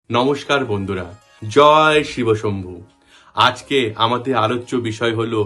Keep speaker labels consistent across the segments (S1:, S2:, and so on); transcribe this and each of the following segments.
S1: নমস্কার বন্ধুরা, জয় শিবশম্ভু। আজকে আমাদের আলোচ্য বিষয় হলো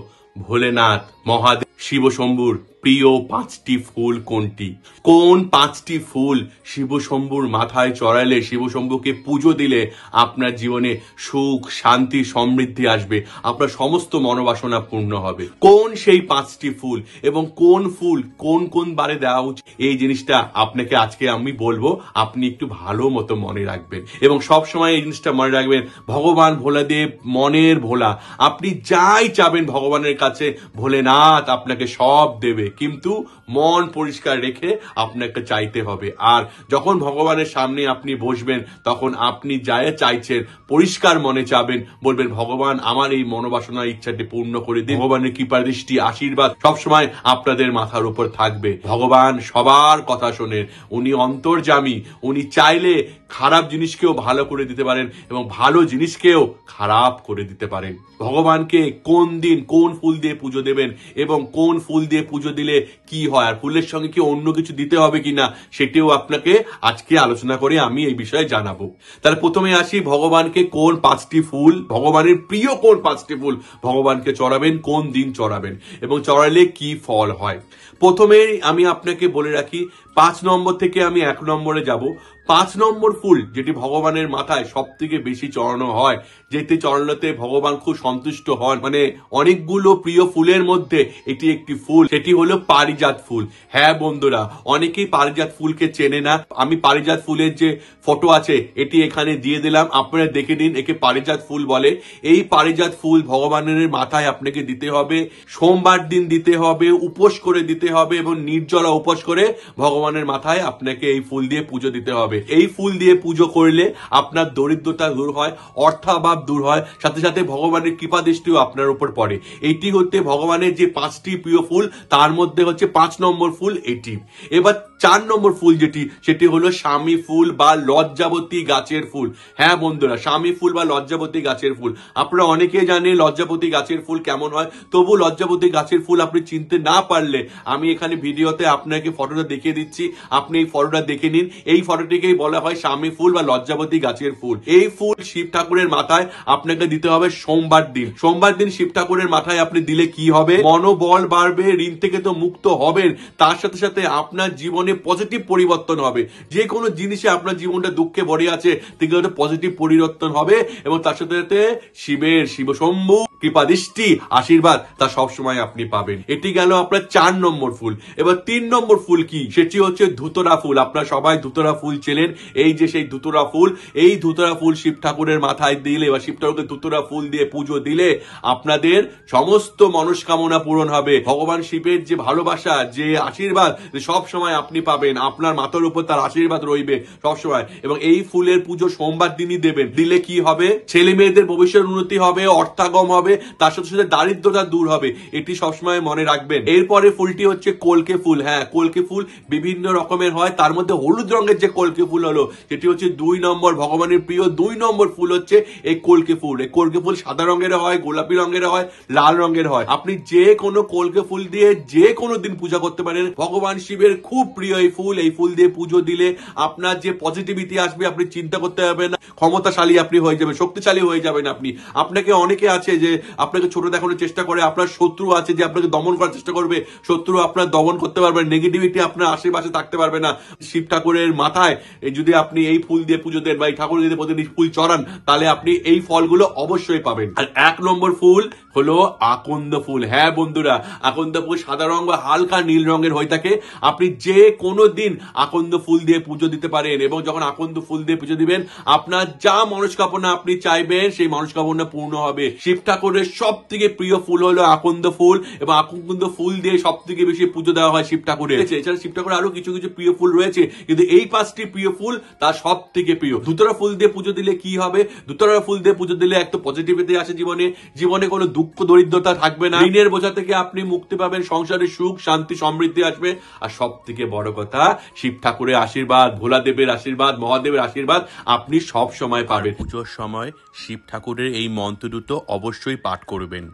S1: ভোলেনাথ মহাদেব শিবশম্ভুর প্রিয় 5টি ফুল কোনটি। কোন 5টি ফুল শিবশম্ভুর মাথায় চড়ালে, শিবশম্ভুকে পুজো দিলে আপনার জীবনে সুখ, শান্তি, সমৃদ্ধি আসবে, আপনার সমস্ত মনোবাসনা পূর্ণ হবে। কোন সেই 5টি ফুল এবং কোন ফুল কোন কোন বারে দেওয়া উচিত, এই জিনিসটা আপনাকে আজকে আমি বলবো। আপনি একটু ভালো মতো মনে রাখবেন এবং সব সময় এই জিনিসটা মনে রাখবেন, ভগবান ভোলাদেব মনের ভোলা। আপনি যাই চাবেন ভগবানের কাছে, ভোলেনাথ আপনাকে সব দেবে, কিন্তু মন পরিষ্কার রেখে আপনাকে চাইতে হবে। আর যখন ভগবানের সামনে আপনি বসবেন, তখন আপনি যা চাইছেন পরিষ্কার মনে চাবেন, বলবেন ভগবান আমার এই মনোবাসনা ইচ্ছাটি পূর্ণ করে দিন। ভগবানের কৃপা দৃষ্টি, আশীর্বাদ সবসময় আপনাদের মাথার উপর থাকবে। ভগবান সবার কথা শোনেন, উনি অন্তর্যামী, উনি চাইলে খারাপ জিনিসকেও ভালো করে দিতে পারেন এবং ভালো জিনিসকেও খারাপ করে দিতে পারেন। ভগবানকে কোন দিন কোন ফুল দিয়ে পুজো দেবেন এবং কোন ফুল দিয়ে পুজো দিলে কি হয়, আর ফুলের সঙ্গে কি অন্য কিছু দিতে হবে কিনা, সেটিও আপনাকে আজকে আলোচনা করে আমি এই বিষয়ে জানাবো। তাহলে প্রথমে আসি, ভগবানকে কোন 5টি ফুল, ভগবানের প্রিয় কোন 5টি ফুল ভগবানকে চড়াবেন, কোন দিন চড়াবেন এবং চড়ালে কি ফল হয়। প্রথমে আমি আপনাকে বলে রাখি, 5 নম্বর থেকে আমি 1 নম্বরে যাব। 5 নম্বর ফুল যেটি ভগবানের মাথায় সব থেকে বেশি চড়ানো হয়, যেটি চড়ানোতে ভগবান খুব সন্তুষ্ট হন, মানে অনেকগুলো প্রিয় ফুলের মধ্যে এটি একটি ফুল, সেটি হলো পারিজাত ফুল। হ্যাঁ বন্ধুরা, অনেকেই পারিজাত ফুলকে চেনে না। আমি পারিজাত ফুলের যে ফটো আছে এটি এখানে দিয়ে দিলাম, আপনারা দেখে নিন, একে পারিজাত ফুল বলে। এই পারিজাত ফুল ভগবানের মাথায় আপনাকে দিতে হবে, সোমবার দিন দিতে হবে, উপোস করে দিতে হবে এবং নির্জলা উপোস করে ভগবানের মাথায় আপনাকে এই ফুল দিয়ে পুজো দিতে হবে। এই ফুল দিয়ে পুজো করলে আপনার দরিদ্রতা দূর হয়, অর্থাভাব দূর হয়, সাথে সাথে ভগবানের কৃপা দৃষ্টিও আপনার উপর পড়ে। এইটি হচ্ছে ভগবানের যে 5টি প্রিয় ফুল, তার মধ্যে হচ্ছে 5 নম্বর ফুল এটি। এবার 4 নম্বর ফুল যেটি, সেটি হলো স্বামী ফুল বা লজ্জাবতী গাছের ফুল। হ্যাঁ বন্ধুরা, স্বামী ফুল বা লজ্জাবতী গাছের ফুল আপনারা অনেকে জানেন লজ্জাবতী গাছের ফুল কেমন হয়। তবু লজ্জাবতী গাছের ফুল আপনি চিনতে না পারলে আমি এখানে ভিডিওতে আপনাকে ফটোটা দেখিয়ে দিচ্ছি, আপনি এই ফটোটা দেখে নিন। এই ফটোটিকেই বলা হয় স্বামী ফুল বা লজ্জাবতী গাছের ফুল। এই ফুল শিব ঠাকুরের মাথায় আপনাকে দিতে হবে সোমবার দিন। সোমবার দিন শিব ঠাকুরের মাথায় আপনি দিলে কি হবে, মনোবল বাড়বে, ঋণ থেকে তো মুক্ত হবেন, তার সাথে সাথে আপনার জীবনে পজিটিভ পরিবর্তন হবে। যে কোনো জিনিসে আপনার জীবনটা দুঃখে ভরে আছে, সেগুলো পজিটিভ পরিবর্তন হবে এবং তার সাথে সাথে শিবের, শিবশম্ভু কৃপা দৃষ্টি, আশীর্বাদ তা সবসময় আপনি পাবেন। এটি গেল আপনার 4 নম্বর ফুল। এবার 3 নম্বর ফুল কি, সেটি হচ্ছে ধুতরা ফুল। আপনারা সবাই ধুতরা ফুল চেনেন, এই যে সেই ধুতরা ফুল। এই ধুতরা ফুল শিব ঠাকুরের মাথায় দিলে বা শিব ঠাকুরকে ধুতরা ফুল দিয়ে পুজো দিলে আপনাদের সমস্ত মনস্কামনা পূরণ হবে। ভগবান শিবের যে ভালোবাসা, যে আশীর্বাদ সব সময় আপনি পাবেন, আপনার মাথার উপর তার আশীর্বাদ রইবে সবসময়। এবং এই ফুলের পুজো সোমবার দিনই দেবেন। দিলে কি হবে, ছেলে মেয়েদের ভবিষ্যৎ উন্নতি হবে, অর্থাগম হবে, তার সাথে সাথে দারিদ্রতা দূর হবে, এটি সবসময় মনে রাখবেন। এরপরে ফুলটি হচ্ছে কলকে ফুল। হ্যাঁ, কলকে ফুল বিভিন্ন রকমের হয়, তার মধ্যে হলুদ রঙের যে কলকে ফুল হলো সেটি হচ্ছে 2 নম্বর, ভগবানের প্রিয় 2 নম্বর ফুল হচ্ছে এই কলকে ফুল। এই কলকে ফুল সাদা রঙের হয়, গোলাপি রঙের হয়, লাল রঙের হয়। আপনি যে কোনো কলকে ফুল দিয়ে যে কোনো দিন পূজা করতে পারেন। ভগবান শিবের খুব প্রিয় এই ফুল। এই ফুল দিয়ে পুজো দিলে আপনার যে পজিটিভিটি আসবে, আপনি চিন্তা করতে হবে না, ক্ষমতাশালী আপনি হয়ে যাবেন, শক্তিশালী হয়ে যাবেন আপনি। আপনাকে অনেকে আছে যে আপনাকে ছোট দেখানোর চেষ্টা করে, আপনার শত্রু আছে যে আপনাকে দমন করার চেষ্টা করবে, শত্রু আপনার দমন করতে পারবে, নেগেটিভিটি আপনার আশেপাশে থাকতে পারবে না। শিব ঠাকুরের মাথায় যদি আপনি এই ফুল দিয়ে পুজো দেন বা এই ঠাকুর যদি প্রতিদিন ফুল চড়ান, তাহলে আপনি এই ফলগুলো অবশ্যই পাবেন। আর 1 নম্বর ফুল হলো আকন্দ ফুল। হ্যাঁ বন্ধুরা, আকন্দ ফুল সাদা রং বা হালকা নীল রঙের হয়ে থাকে। আপনি যে কোনো দিন আকন্দ ফুল দিয়ে পুজো দিতে পারেন এবং যখন আকন্দ ফুল দিয়ে পুজো দিবেন, আপনার যা মনস্কামনা আপনি চাইবেন সেই মনস্কামনা পূর্ণ হবে। শিব ঠাকুরের সব থেকে প্রিয় ফুল হলো আকন্দ ফুল এবং আকন্দ ফুল দিয়ে সব থেকে বেশি পুজো দেওয়া হয় শিব ঠাকুরের। এছাড়া শিব ঠাকুরের আরো কিছু কিছু প্রিয় ফুল রয়েছে, কিন্তু এই 5টি প্রিয় ফুল তার সব থেকে প্রিয়। ধুতরা ফুল দিয়ে পুজো দিলে কি হবে, ধুতরা ফুল দিয়ে পুজো দিলে একটা পজিটিভিটি আসে জীবনে, জীবনে কোনো দুঃখ দরিদ্রতা থাকবে না, ঋণের বোঝা থেকে আপনি মুক্তি পাবেন, সংসারে সুখ শান্তি সমৃদ্ধি আসবে। আর সব থেকে বড় কথা, শিব ঠাকুরের আশীর্বাদ, ভোলাদেবের আশীর্বাদ, মহাদেবের আশীর্বাদ আপনি সব সময় পাবেন। পুজোর সময় শিব ঠাকুরের এই মন্ত্র দুটো অবশ্যই পাঠ করবেন।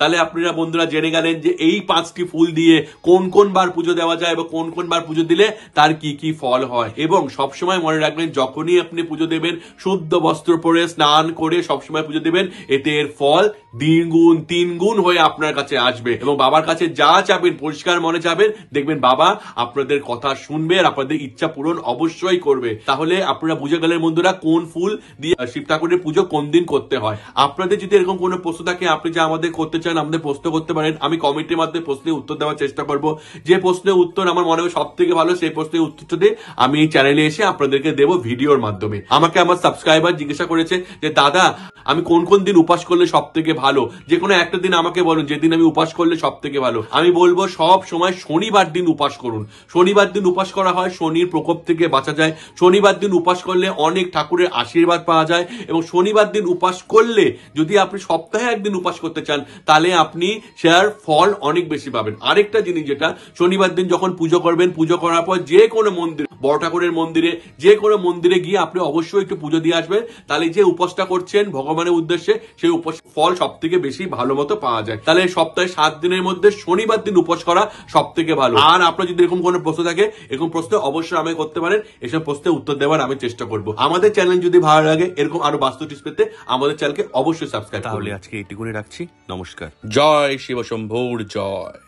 S1: তাহলে আপনারা বন্ধুরা জেনে গেলেন যে এই 5টি ফুল দিয়ে কোন কোন বার পুজো দেওয়া যায় এবং কোন কোন বার পুজো দিলে তার কি কি ফল হয়। এবং সবসময় মনে রাখবেন যখনই আপনি পুজো দেবেন শুদ্ধ বস্ত্র পরে স্নান করে সবসময় পুজো দেবেন, এতে এর ফল দ্বিগুণ তিনগুণ হয়ে আপনার কাছে আসবে। এবং বাবার কাছে যা চাবেন পরিষ্কার মনে চাবেন, দেখবেন বাবা আপনাদের কথা শুনবে আর আপনাদের ইচ্ছা পূরণ অবশ্যই করবে। তাহলে আপনারা বুঝে গেলেন বন্ধুরা কোন ফুল দিয়ে শিব ঠাকুরের পুজো কোন দিন করতে হয়। আপনাদের যদি এরকম কোনো প্রশ্ন থাকে আপনি যা আমাদের করতে চান আমাদের প্রশ্ন করতে পারেন, আমি কমেন্টের মাধ্যমে প্রশ্নের উত্তর দেওয়ার চেষ্টা করব। যে প্রশ্নের উত্তর আমার মনে হয় সব থেকে ভালো সেই প্রশ্নের উত্তরটা দিয়ে আমি এই চ্যানেলে এসে আপনাদেরকে দেবো ভিডিওর মাধ্যমে। আমাকে আমার সাবস্ক্রাইবার জিজ্ঞাসা করেছে যে দাদা আমি কোন কোন দিন উপাস করলে সব থেকে ভালো, যে কোনো একটা দিন আমাকে বলুন যেদিন আমি উপাস করলে সব থেকে ভালো। আমি বলবো সব সময় শনিবার দিন উপাস করুন। শনিবার দিন উপাস করা হয় শনির প্রকোপ থেকে বাঁচা যায়। শনিবার দিন উপাস করলে অনেক ঠাকুরের আশীর্বাদ পাওয়া যায়। এবং শনিবার দিন উপাস করলে যদি আপনি সপ্তাহে একদিন উপাস করতে চান তাহলে আপনি সেটার ফল অনেক বেশি পাবেন। আরেকটা জিনিস যেটা, শনিবার দিন যখন পুজো করবেন পুজো করার পর যে কোনো মন্দির, বড় ঠাকুরের মন্দিরে যে কোনো মন্দিরে গিয়ে আপনি অবশ্যই একটু পুজো দিয়ে আসবেন। তাহলে যে উপোসটা করছেন ভগবানের উদ্দেশ্যে সেই উপোস ফল সব থেকে বেশি ভালো মতো পাওয়া যায়। তাহলে সপ্তাহে 7 দিনের মধ্যে শনিবার দিন উপোস করা সব থেকে ভালো। আর আপনার যদি এরকম কোনো প্রশ্ন থাকে এরকম প্রশ্ন অবশ্যই আমাকে করতে পারেন, এসব প্রশ্নের উত্তর দেওয়ার আমি চেষ্টা করব। আমাদের চ্যানেল যদি ভালো লাগে এরকম আরো বাস্তু টিপস পেতে আমাদের চ্যানেলকে অবশ্যই সাবস্ক্রাইব করুন।
S2: তাহলে আজকে এইটুকুনি রাখছি, নমস্কার।
S1: জয় শিব শম্ভুর জয়।